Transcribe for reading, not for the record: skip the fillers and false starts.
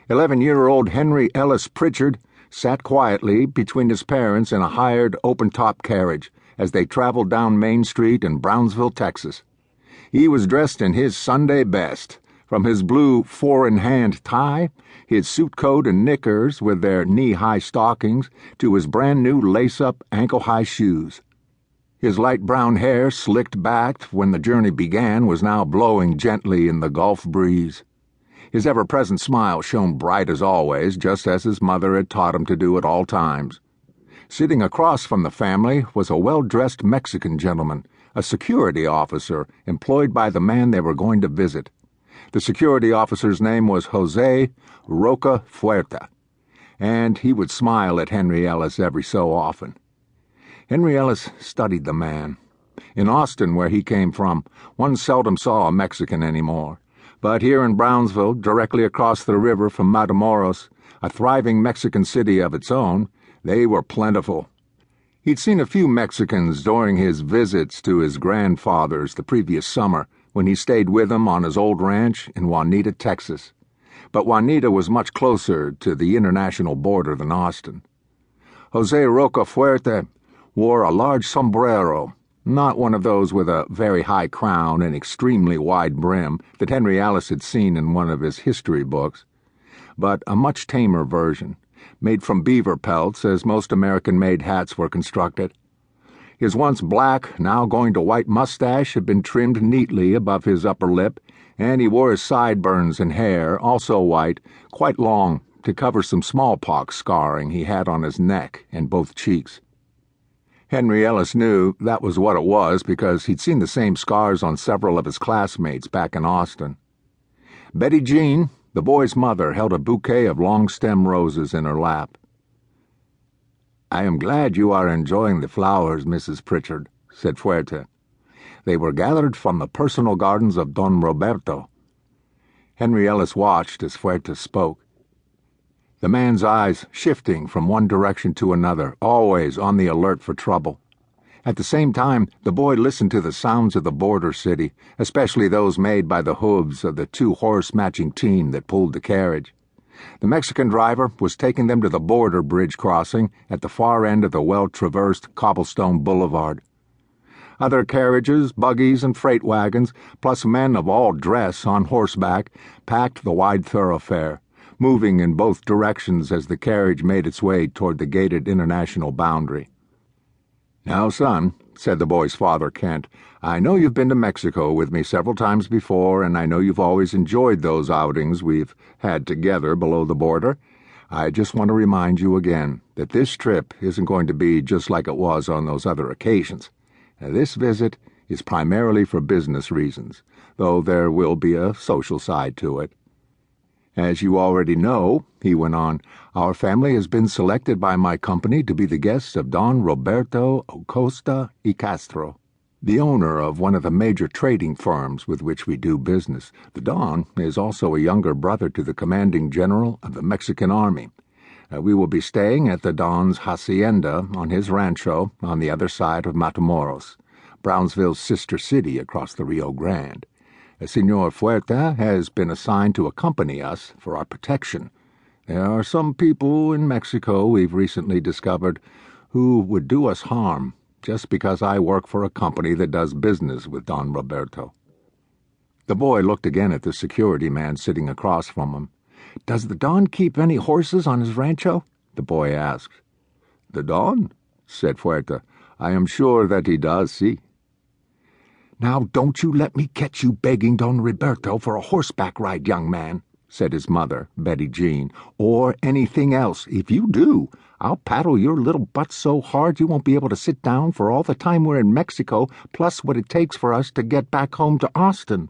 11-year-old Henry-Ellis Pritchard sat quietly between his parents in a hired open-top carriage as they traveled down Main Street in Brownsville, Texas. He was dressed in his Sunday best, from his blue four-in-hand tie, his suit coat and knickers with their knee-high stockings, to his brand-new lace-up ankle-high shoes. His light brown hair, slicked back when the journey began, was now blowing gently in the Gulf breeze. His ever-present smile shone bright as always, just as his mother had taught him to do at all times. Sitting across from the family was a well-dressed Mexican gentleman, a security officer employed by the man they were going to visit. The security officer's name was Jose Rocafuerte, and he would smile at Henry-Ellis every so often. Henry-Ellis studied the man. In Austin, where he came from, one seldom saw a Mexican anymore. But here in Brownsville, directly across the river from Matamoros, a thriving Mexican city of its own, they were plentiful. He'd seen a few Mexicans during his visits to his grandfather's the previous summer, when he stayed with them on his old ranch in Juanita, Texas. But Juanita was much closer to the international border than Austin. Jose Rocafuerte wore a large sombrero, not one of those with a very high crown and extremely wide brim that Henry-Ellis had seen in one of his history books, but a much tamer version, made from beaver pelts as most American-made hats were constructed. His once black, now going to white mustache had been trimmed neatly above his upper lip, and he wore his sideburns and hair, also white, quite long, to cover some smallpox scarring he had on his neck and both cheeks. Henry-Ellis knew that was what it was because he'd seen the same scars on several of his classmates back in Austin. Betty Jean, the boy's mother, held a bouquet of long-stem roses in her lap. "I am glad you are enjoying the flowers, Mrs. Pritchard," said Fuerte. "They were gathered from the personal gardens of Don Roberto." Henry-Ellis watched as Fuerte spoke, the man's eyes shifting from one direction to another, always on the alert for trouble. At the same time, the boy listened to the sounds of the border city, especially those made by the hooves of the two-horse-matching team that pulled the carriage. The Mexican driver was taking them to the border bridge crossing at the far end of the well-traversed cobblestone boulevard. Other carriages, buggies, and freight wagons, plus men of all dress on horseback, packed the wide thoroughfare, moving in both directions as the carriage made its way toward the gated international boundary. "Now, son," said the boy's father, Kent, "I know you've been to Mexico with me several times before, and I know you've always enjoyed those outings we've had together below the border. I just want to remind you again that this trip isn't going to be just like it was on those other occasions. This visit is primarily for business reasons, though there will be a social side to it. As you already know," he went on, "our family has been selected by my company to be the guests of Don Roberto Acosta y Castro, the owner of one of the major trading firms with which we do business. The Don is also a younger brother to the commanding general of the Mexican Army. We will be staying at the Don's hacienda on his rancho on the other side of Matamoros, Brownsville's sister city across the Rio Grande. Senor Fuerte has been assigned to accompany us for our protection. There are some people in Mexico we've recently discovered who would do us harm just because I work for a company that does business with Don Roberto." The boy looked again at the security man sitting across from him. "Does the Don keep any horses on his rancho?" the boy asked. "The Don?" said Fuerte. "I am sure that he does, see." "Now don't you let me catch you begging Don Roberto for a horseback ride, young man," said his mother, Betty Jean, "or anything else. If you do, I'll paddle your little butt so hard you won't be able to sit down for all the time we're in Mexico, plus what it takes for us to get back home to Austin."